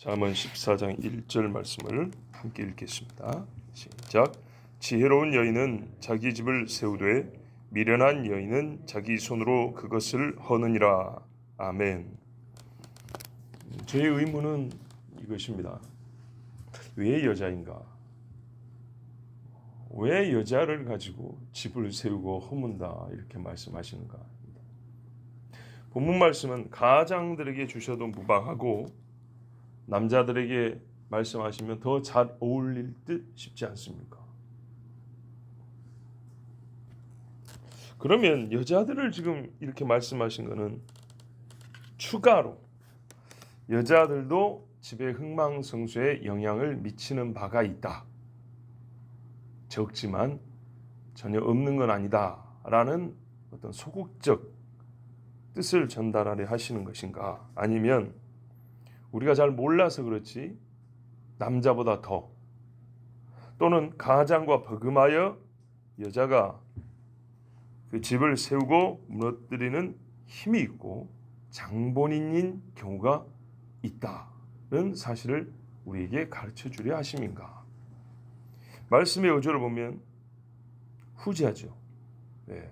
잠언 14장 1절 말씀을 함께 읽겠습니다. 시작. 지혜로운 여인은 자기 집을 세우되 미련한 여인은 자기 손으로 그것을 허느니라. 아멘. 저의 의문은 이것입니다. 왜 여자인가? 왜 여자를 가지고 집을 세우고 허문다 이렇게 말씀하시는가? 본문 말씀은 가장들에게 주셔도 무방하고 남자들에게 말씀하시면 더 잘 어울릴 듯 싶지 않습니까? 그러면 여자들을 지금 이렇게 말씀하신 것은 추가로 여자들도 집의 흥망성쇠에 영향을 미치는 바가 있다. 적지만 전혀 없는 건 아니다 라는 어떤 소극적 뜻을 전달하려 하시는 것인가? 아니면 우리가 잘 몰라서 그렇지 남자보다 더 또는 가장과 버금하여 여자가 그 집을 세우고 무너뜨리는 힘이 있고 장본인인 경우가 있다는 사실을 우리에게 가르쳐 주려 하심인가? 말씀의 어조를 보면 후자죠. 네.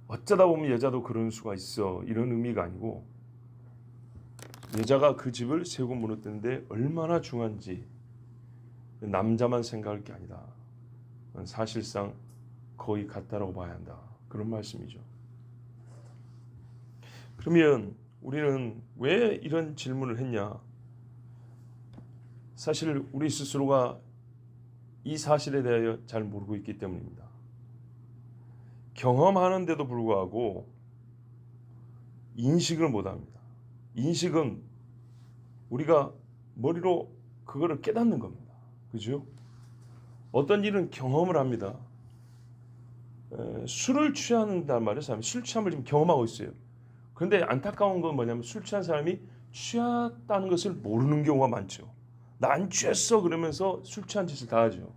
어쩌다 보면 여자도 그런 수가 있어 이런 의미가 아니고 여자가 그 집을 세우고 무너뜨리는데 얼마나 중요한지 남자만 생각할 게 아니다. 사실상 거의 같다라고 봐야 한다. 그런 말씀이죠. 그러면 우리는 왜 이런 질문을 했냐? 사실 우리 스스로가 이 사실에 대하여 잘 모르고 있기 때문입니다. 경험하는데도 불구하고 인식을 못합니다. 인식은 우리가 머리로 그거를 깨닫는 겁니다. 그죠? 어떤 일은 경험을 합니다. 술을 취한단 말이에요. 사람이 술 취함을 지금 경험하고 있어요. 그런데 안타까운 건 뭐냐면 술 취한 사람이 취했다는 것을 모르는 경우가 많죠. 나 안 취했어 그러면서 술 취한 짓을 다 하죠.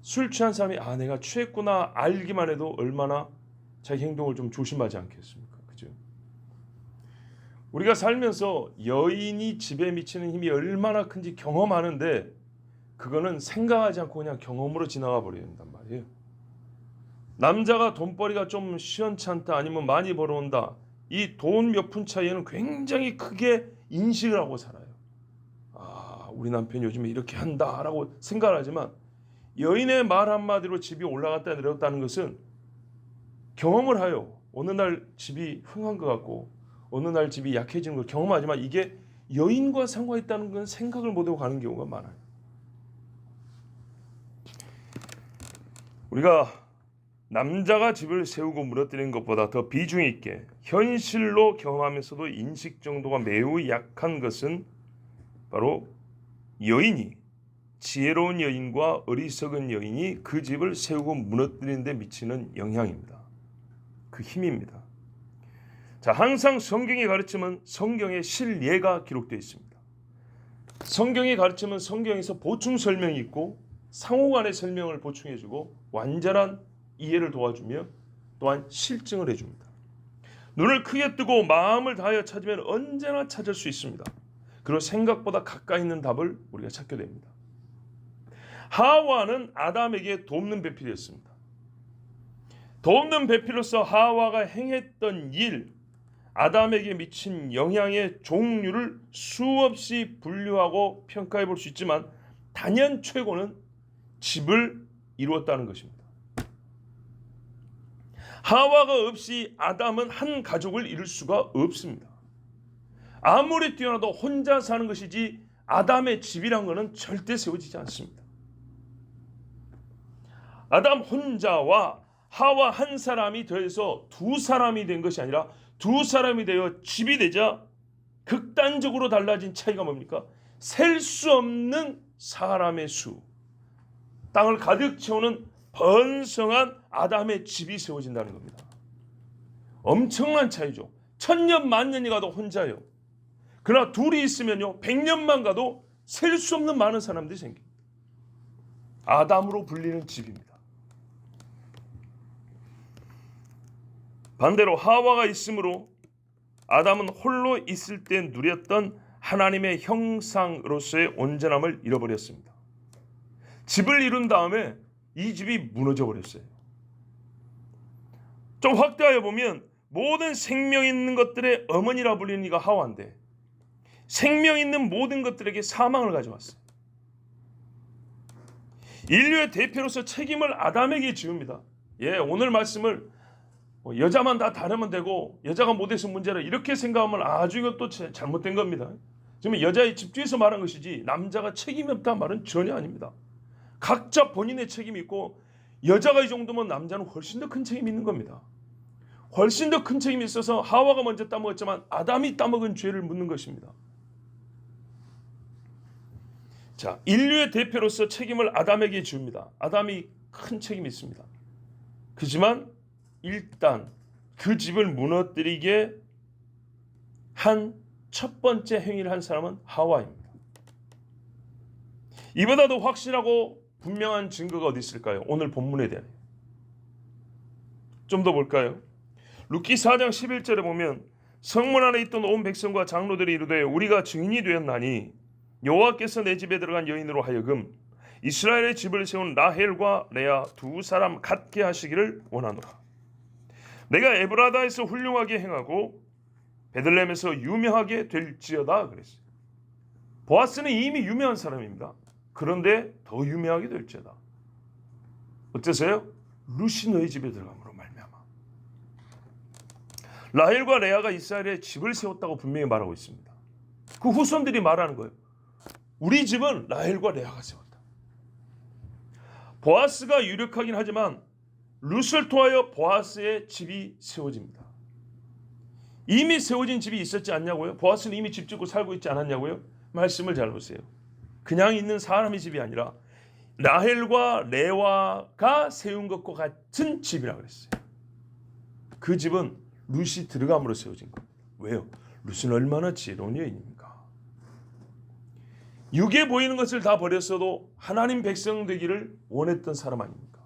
술 취한 사람이 내가 취했구나 알기만 해도 얼마나 자기 행동을 좀 조심하지 않겠습니까? 그죠? 우리가 살면서 여인이 집에 미치는 힘이 얼마나 큰지 경험하는데 그거는 생각하지 않고 그냥 경험으로 지나가 버려야 된단 말이에요. 남자가 돈벌이가 좀 시원찮다 아니면 많이 벌어온다. 이 돈 몇 푼 차이에는 굉장히 크게 인식을 하고 살아요. 우리 남편이 요즘에 이렇게 한다라고 생각을 하지만 여인의 말 한마디로 집이 올라갔다 내렸다는 것은 경험을 하여 어느 날 집이 흥한 것 같고 어느 날 집이 약해지는 걸 경험하지만 이게 여인과 상관있다는 건 생각을 못하고 가는 경우가 많아요. 우리가 남자가 집을 세우고 무너뜨리는 것보다 더 비중 있게 현실로 경험하면서도 인식 정도가 매우 약한 것은 바로 여인이 지혜로운 여인과 어리석은 여인이 그 집을 세우고 무너뜨리는 데 미치는 영향입니다. 그 힘입니다. 자, 항상 성경이 가르치면 성경에 실예가 기록되어 있습니다. 성경이 가르치면 성경에서 보충 설명이 있고 상호간의 설명을 보충해주고 완전한 이해를 도와주며 또한 실증을 해줍니다. 눈을 크게 뜨고 마음을 다하여 찾으면 언제나 찾을 수 있습니다. 그리고 생각보다 가까이 있는 답을 우리가 찾게 됩니다. 하와는 아담에게 돕는 배필이었습니다. 돕는 배필로서 하와가 행했던 일, 아담에게 미친 영향의 종류를 수없이 분류하고 평가해 볼 수 있지만 단연 최고는 집을 이루었다는 것입니다. 하와가 없이 아담은 한 가족을 이룰 수가 없습니다. 아무리 뛰어나도 혼자 사는 것이지 아담의 집이란 것은 절대 세워지지 않습니다. 아담 혼자와 하와 한 사람이 더해서 두 사람이 된 것이 아니라 두 사람이 되어 집이 되자 극단적으로 달라진 차이가 뭡니까? 셀 수 없는 사람의 수, 땅을 가득 채우는 번성한 아담의 집이 세워진다는 겁니다. 엄청난 차이죠. 1000년 만년이 가도 혼자요. 그러나 둘이 있으면요 100년만 가도 셀 수 없는 많은 사람들이 생깁니다. 아담으로 불리는 집입니다. 반대로 하와가 있으므로 아담은 홀로 있을 때 누렸던 하나님의 형상으로서의 온전함을 잃어버렸습니다. 집을 이룬 다음에 이 집이 무너져 버렸어요. 좀 확대하여 보면 모든 생명 있는 것들의 어머니라 불리는 이가 하와인데 생명 있는 모든 것들에게 사망을 가져왔어요. 인류의 대표로서 책임을 아담에게 지웁니다. 오늘 말씀을 여자만 다 다루면 되고 여자가 못해서 문제라 이렇게 생각하면 아주 이것도 잘못된 겁니다. 지금 여자의 집주에서 말한 것이지 남자가 책임이 없다는 말은 전혀 아닙니다. 각자 본인의 책임이 있고 여자가 이 정도면 남자는 훨씬 더 큰 책임이 있는 겁니다. 훨씬 더 큰 책임이 있어서 하와가 먼저 따먹었지만 아담이 따먹은 죄를 묻는 것입니다. 자, 인류의 대표로서 책임을 아담에게 지웁니다. 아담이 큰 책임이 있습니다. 그렇지만 일단 그 집을 무너뜨리게 한 첫 번째 행위를 한 사람은 하와입니다. 이보다 더 확실하고 분명한 증거가 어디 있을까요? 오늘 본문에 대한 좀 더 볼까요? 룻기 4장 11절에 보면 성문 안에 있던 온 백성과 장로들이 이르되 우리가 증인이 되었나니 여호와께서 내 집에 들어간 여인으로 하여금 이스라엘의 집을 세운 라헬과 레아 두 사람 같게 하시기를 원하노라. 내가 에브라다에서 훌륭하게 행하고 베들레헴에서 유명하게 될지어다 그랬어요. 보아스는 이미 유명한 사람입니다. 그런데 더 유명하게 될지어다. 어째서요? 룻이 너희 집에 들어감으로 말미암아. 라헬과 레아가 이스라엘에 집을 세웠다고 분명히 말하고 있습니다. 그 후손들이 말하는 거예요. 우리 집은 라헬과 레아가 세웠다. 보아스가 유력하긴 하지만 룻을 통하여 보아스의 집이 세워집니다. 이미 세워진 집이 있었지 않냐고요? 보아스는 이미 집 짓고 살고 있지 않았냐고요? 말씀을 잘 보세요. 그냥 있는 사람의 집이 아니라 라헬과 레아가 세운 것과 같은 집이라고 그랬어요. 그 집은 룻이 들어감으로 세워진 겁니다. 왜요? 룻은 얼마나 지혜로운 여인입니까? 육에 보이는 것을 다 버렸어도 하나님 백성 되기를 원했던 사람 아닙니까?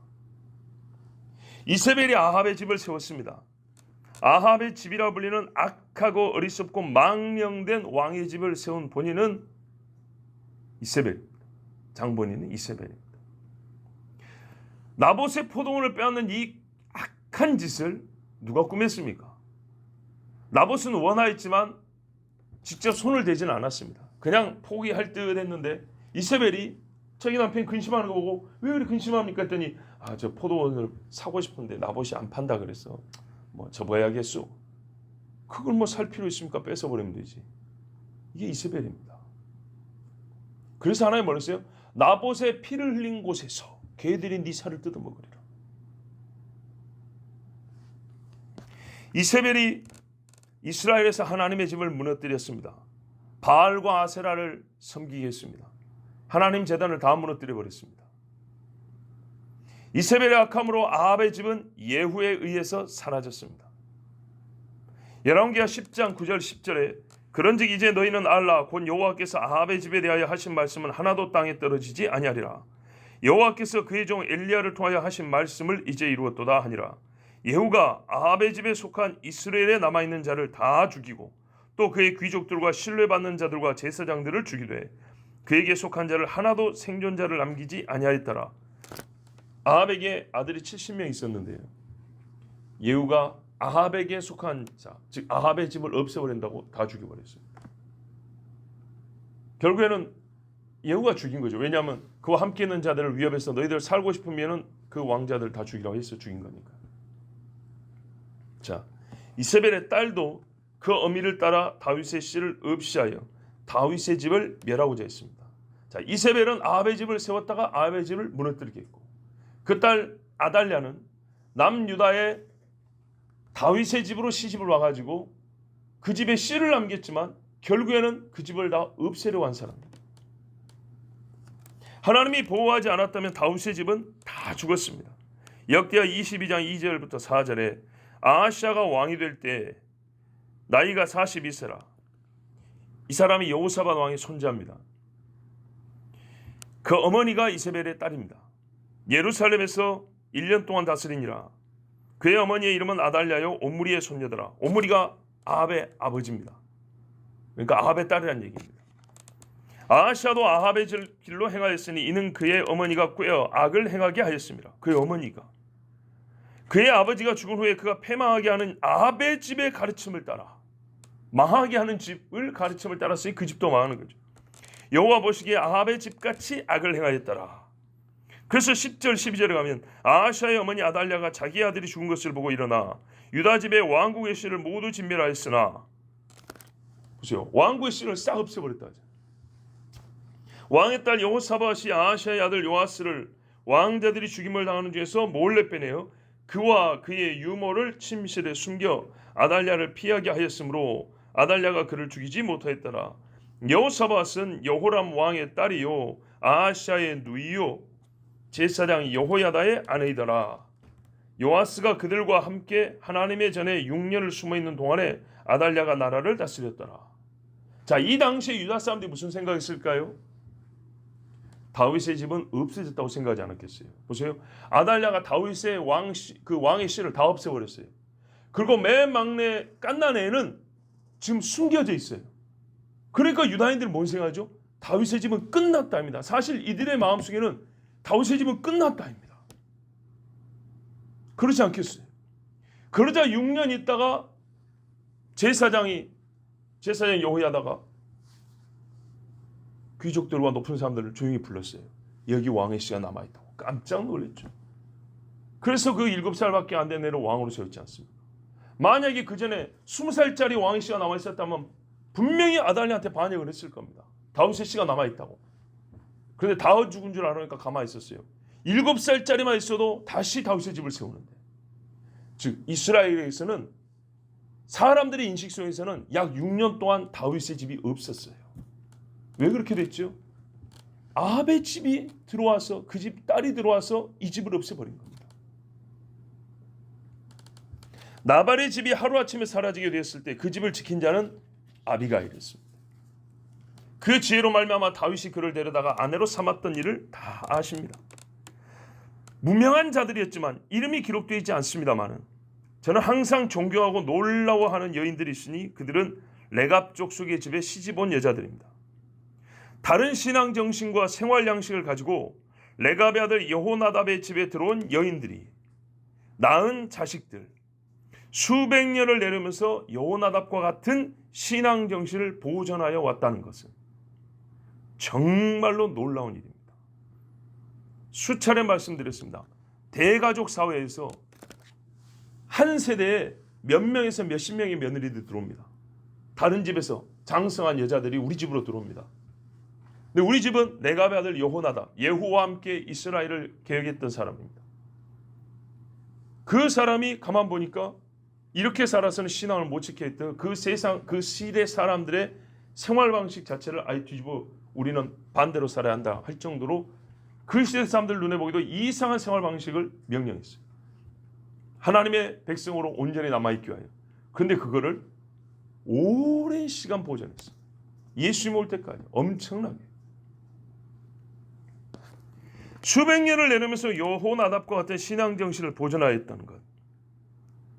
이세벨이 아합의 집을 세웠습니다. 아합의 집이라 불리는 악하고 어리석고 망령된 왕의 집을 세운 본인은 이세벨입니다. 장본인은 이세벨입니다. 나봇의 포도원을 빼앗는 이 악한 짓을 누가 꾸몄습니까? 나봇은 원하였지만 직접 손을 대지는 않았습니다. 그냥 포기할 듯 했는데 이세벨이 자기 남편이 근심하는 거 보고 왜 그렇게 근심합니까 했더니 저 포도원을 사고 싶은데 나봇이 안 판다 그랬어. 접어야겠소. 그걸 살 필요 있습니까? 뺏어버리면 되지. 이게 이세벨입니다. 그래서 하나님 말했어요. 나봇의 피를 흘린 곳에서 개들이 네 살을 뜯어먹으리라. 이세벨이 이스라엘에서 하나님의 집을 무너뜨렸습니다. 바알과 아세라를 섬기게 했습니다. 하나님 제단을 다 무너뜨려 버렸습니다. 이세벨의 악함으로 아합의 집은 예후에 의해서 사라졌습니다. 열왕기하 10장 9절 10절에 그런즉 이제 너희는 알라 곧 여호와께서 아합의 집에 대하여 하신 말씀은 하나도 땅에 떨어지지 아니하리라. 여호와께서 그의 종 엘리야를 통하여 하신 말씀을 이제 이루었도다 하니라. 예후가 아합의 집에 속한 이스라엘에 남아있는 자를 다 죽이고 또 그의 귀족들과 신뢰받는 자들과 제사장들을 죽이되 그에게 속한 자를 하나도 생존자를 남기지 아니하였더라. 아합에게 아들이 70명 있었는데요. 예후가 아합에게 속한 자, 즉 아합의 집을 없애버린다고 다 죽여버렸습니다. 결국에는 예후가 죽인 거죠. 왜냐하면 그와 함께 있는 자들을 위협해서 너희들 살고 싶으면 그 왕자들 다 죽이라고 해서 죽인 거니까. 자, 이세벨의 딸도 그 어미를 따라 다윗의 씨를 없이하여 다윗의 집을 멸하고자 했습니다. 자, 이세벨은 아합의 집을 세웠다가 아합의 집을 무너뜨리게 했고 그 딸 아달랴는 남유다의 다윗의 집으로 시집을 와가지고 그 집에 씨를 남겼지만 결국에는 그 집을 다 없애려고 한 사람입니다. 하나님이 보호하지 않았다면 다윗의 집은 다 죽었습니다. 역대하 22장 2절부터 4절에 아하시아가 왕이 될 때 나이가 42세라. 이 사람이 여호사밧 왕의 손자입니다. 그 어머니가 이세벨의 딸입니다. 예루살렘에서 1년 동안 다스리니라. 그의 어머니의 이름은 아달랴요 옴므리의 손녀더라. 옴므리가 아합의 아버지입니다. 그러니까 아합의 딸이라는 얘기입니다. 아하시아도 아합의 길로 행하였으니 이는 그의 어머니가 꾀어 악을 행하게 하였습니다. 그의 어머니가 그의 아버지가 죽은 후에 그가 패망하게 하는 아합의 집의 가르침을 따라 망하게 하는 집을 가르침을 따랐으니 그 집도 망하는 거죠. 여호와 보시기에 아합의 집같이 악을 행하였더라. 그래서 10절 12절에 가면 아하시아의 어머니 아달랴가 자기 아들이 죽은 것을 보고 일어나 유다 집의 왕국의 씨를 모두 진멸하였으나 보세요. 왕국의 씨를 싹 없애버렸다. 왕의 딸 여호사밧이 아하시아의 아들 요아스를 왕자들이 죽임을 당하는 중에서 몰래 빼내어 그와 그의 유모를 침실에 숨겨 아달랴를 피하게 하였으므로 아달랴가 그를 죽이지 못하였더라. 여호사밧은 여호람 왕의 딸이요 아하시아의 누이요 제사장 여호야다의 아내이더라. 요아스가 그들과 함께 하나님의 전에 6년을 숨어있는 동안에 아달랴가 나라를 다스렸더라. 자, 이 당시에 유다 사람들이 무슨 생각했을까요? 다윗의 집은 없어졌다고 생각하지 않았겠어요? 보세요. 아달랴가 다윗의 왕의 씨를 다 없애버렸어요. 그리고 맨 막내 갓난 애는 지금 숨겨져 있어요. 그러니까 유다인들은 뭔 생각하죠? 다윗의 집은 끝났다입니다. 사실 이들의 마음속에는 다윗의 집은 끝났다입니다. 그렇지 않겠어요? 그러자 6년 있다가 제사장 여호야다가 귀족들과 높은 사람들을 조용히 불렀어요. 여기 왕의 씨가 남아있다고. 깜짝 놀랐죠. 그래서 그 7살밖에 안 된 애를 왕으로 세웠지 않습니까? 만약에 그 전에 20살짜리 왕의 씨가 남아있었다면 분명히 아달랴한테 반역을 했을 겁니다. 다윗의 씨가 남아있다고. 그런데 다윗 죽은 줄 알으니까 가만히 있었어요. 7살짜리만 있어도 다시 다윗의 집을 세우는데, 즉 이스라엘에서는 사람들의 인식 속에서는 약 6년 동안 다윗의 집이 없었어요. 왜 그렇게 됐죠? 아합의 집이 들어와서 그 집 딸이 들어와서 이 집을 없애버린 겁니다. 나발의 집이 하루아침에 사라지게 되었을 때 그 집을 지킨 자는 아비가일이었습니다. 그 지혜로 말미암아 다윗이 그를 데려다가 아내로 삼았던 일을 다 아십니다. 무명한 자들이었지만 이름이 기록되어 있지 않습니다만은 저는 항상 존경하고 놀라워하는 여인들이 있으니 그들은 레갑 족속의 집에 시집온 여자들입니다. 다른 신앙 정신과 생활 양식을 가지고 레갑의 아들 여호나답의 집에 들어온 여인들이 낳은 자식들 수백 년을 내려면서 여호나답과 같은 신앙 정신을 보존하여 왔다는 것은 정말로 놀라운 일입니다. 수차례 말씀드렸습니다. 대가족 사회에서 한 세대에 몇 명에서 몇십 명의 며느리들이 들어옵니다. 다른 집에서 장성한 여자들이 우리 집으로 들어옵니다. 근데 우리 집은 레갑의 아들 여호나답, 예후와 함께 이스라엘을 개혁했던 사람입니다. 그 사람이 가만 보니까 이렇게 살아서는 신앙을 못 지켜 했던 그 세상, 그 시대 사람들의 생활 방식 자체를 아예 뒤집어 우리는 반대로 살아야 한다 할 정도로 그 시대 사람들 눈에 보기도 이상한 생활 방식을 명령했어요. 하나님의 백성으로 온전히 남아있기 위하여. 그런데 그거를 오랜 시간 보존했어요. 예수님 올 때까지 엄청나게. 수백 년을 내려면서 여호나답과 같은 신앙 정신을 보존하였다는 것.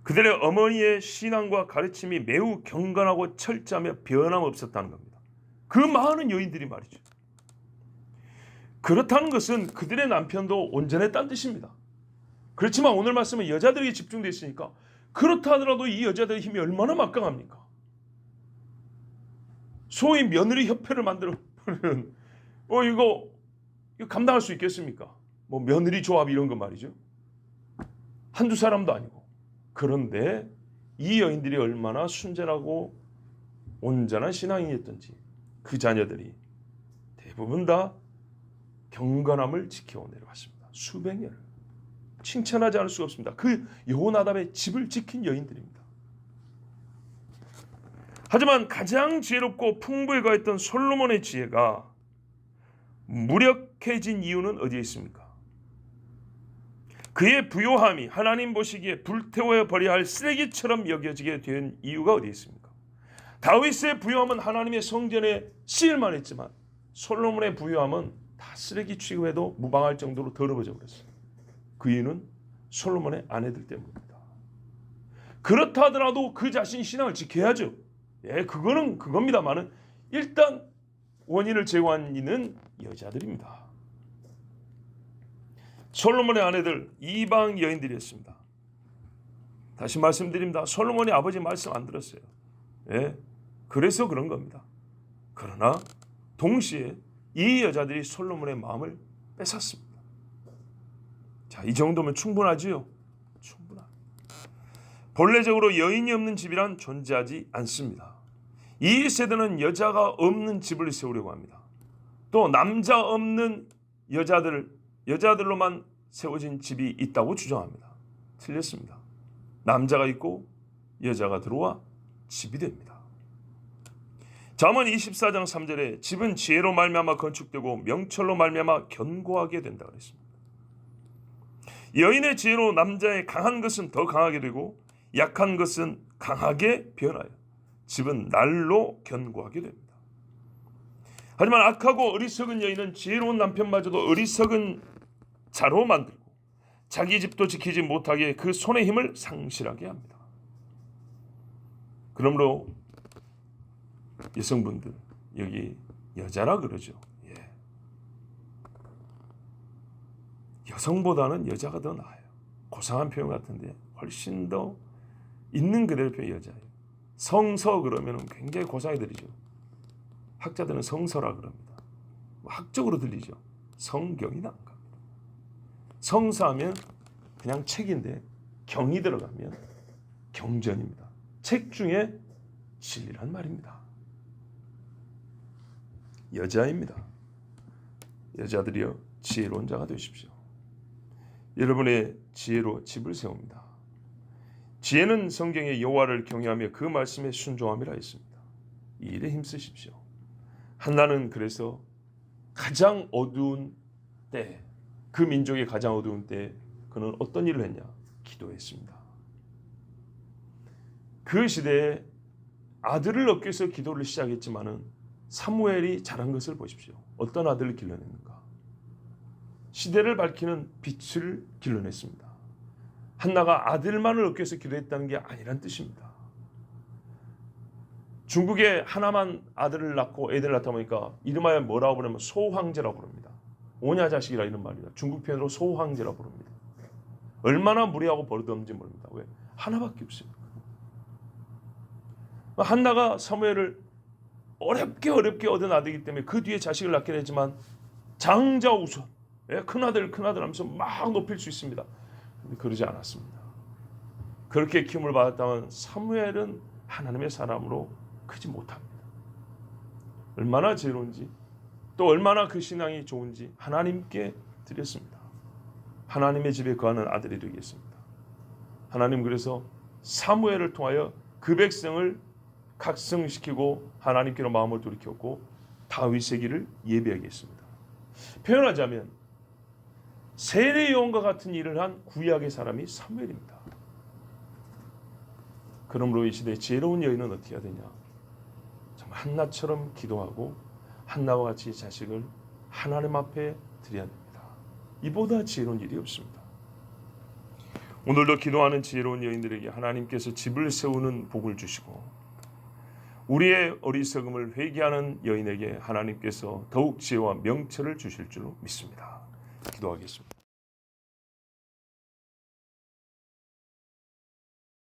그들의 어머니의 신앙과 가르침이 매우 경건하고 철저하며 변함없었다는 겁니다. 그 많은 여인들이 말이죠. 그렇다는 것은 그들의 남편도 온전했다는 뜻입니다. 그렇지만 오늘 말씀은 여자들에게 집중되어 있으니까 그렇다 하더라도 이 여자들의 힘이 얼마나 막강합니까? 소위 며느리 협회를 만들어 이거 감당할 수 있겠습니까? 뭐 며느리 조합 이런 거 말이죠. 한두 사람도 아니고. 그런데 이 여인들이 얼마나 순전하고 온전한 신앙인이었던지 그 자녀들이 대부분 다 경건함을 지켜 내려왔습니다. 수백 년을. 칭찬하지 않을 수가 없습니다. 그 여호나답의 집을 지킨 여인들입니다. 하지만 가장 지혜롭고 풍부에 가했던 솔로몬의 지혜가 무력해진 이유는 어디에 있습니까? 그의 부요함이 하나님 보시기에 불태워 버려야 할 쓰레기처럼 여겨지게 된 이유가 어디에 있습니까? 다윗의 부요함은 하나님의 성전에 쓰일만 했지만 솔로몬의 부요함은 다 쓰레기 취급해도 무방할 정도로 더러워져 버렸어요. 그 이유는 솔로몬의 아내들 때문입니다. 그렇다 하더라도 그 자신 신앙을 지켜야죠. 예, 그거는 그겁니다만은 일단 원인을 제공한 이는 여자들입니다. 솔로몬의 아내들 이방 여인들이었습니다. 다시 말씀드립니다. 솔로몬이 아버지 말씀 안 들었어요. 예, 그래서 그런 겁니다. 그러나 동시에 이 여자들이 솔로몬의 마음을 뺏었습니다. 자, 이 정도면 충분하지요? 충분합니다. 본래적으로 여인이 없는 집이란 존재하지 않습니다. 이 세대는 여자가 없는 집을 세우려고 합니다. 또 남자 없는 여자들로만 세워진 집이 있다고 주장합니다. 틀렸습니다. 남자가 있고 여자가 들어와 집이 됩니다. 잠언 24장 3절에 집은 지혜로 말미암아 건축되고 명철로 말미암아 견고하게 된다 그랬습니다. 여인의 지혜로 남자의 강한 것은 더 강하게 되고 약한 것은 강하게 변하여 집은 날로 견고하게 됩니다. 하지만 악하고 어리석은 여인은 지혜로운 남편마저도 어리석은 자로 만들고 자기 집도 지키지 못하게 그 손의 힘을 상실하게 합니다. 그러므로 여성분들 여기 여자라 그러죠. 예. 여성보다는 여자가 더 나아요. 고상한 표현 같은데 훨씬 더 있는 그대로 표현 여자예요. 성서 그러면 굉장히 고상히 들리죠. 학자들은 성서라 그럽니다. 학적으로 들리죠. 성경이 나은 겁니다. 성서하면 그냥 책인데 경이 들어가면 경전입니다. 책 중에 진리란 말입니다. 여자입니다. 여자들이여 지혜로운 자가 되십시오. 여러분의 지혜로 집을 세웁니다. 지혜는 성경의 여호와를 경외하며 그 말씀에 순종함이라 했습니다. 이 일에 힘쓰십시오. 한나는 그래서 가장 어두운 때, 그 민족의 가장 어두운 때 그는 어떤 일을 했냐? 기도했습니다. 그 시대에 아들을 얻기 위해서 기도를 시작했지만은 사무엘이 잘한 것을 보십시오. 어떤 아들을 길러냈는가? 시대를 밝히는 빛을 길러냈습니다. 한나가 아들만을 얻기 위해서 기도했다는 게 아니란 뜻입니다. 중국에 하나만 아들을 낳고 애들을 낳다 보니까 이름하여 뭐라고 부르면 소황제라고 부릅니다. 오냐자식이라 이런 말이다. 중국 표현으로 소황제라고 부릅니다. 얼마나 무리하고 버릇없는지 모릅니다. 왜? 하나밖에 없습니다. 한나가 사무엘을 어렵게 얻은 아들이기 때문에 그 뒤에 자식을 낳게 되지만 장자 우선, 큰아들 하면서 막 높일 수 있습니다. 근데 그러지 않았습니다. 그렇게 키움을 받았다면 사무엘은 하나님의 사람으로 크지 못합니다. 얼마나 지혜로운지 또 얼마나 그 신앙이 좋은지 하나님께 드렸습니다. 하나님의 집에 거하는 아들이 되겠습니다. 하나님 그래서 사무엘을 통하여 그 백성을 각성시키고 하나님께로 마음을 돌이켰고 다윗의 길을 예비하겠습니다. 표현하자면 세례 요한과 같은 일을 한 구약의 사람이 사무엘입니다. 그러므로 이 시대에 지혜로운 여인은 어떻게 해야 되냐? 정말 한나처럼 기도하고 한나와 같이 자식을 하나님 앞에 드려야 됩니다. 이보다 지혜로운 일이 없습니다. 오늘도 기도하는 지혜로운 여인들에게 하나님께서 집을 세우는 복을 주시고 우리의 어리석음을 회개하는 여인에게 하나님께서 더욱 지혜와 명철을 주실 줄로 믿습니다. 기도하겠습니다.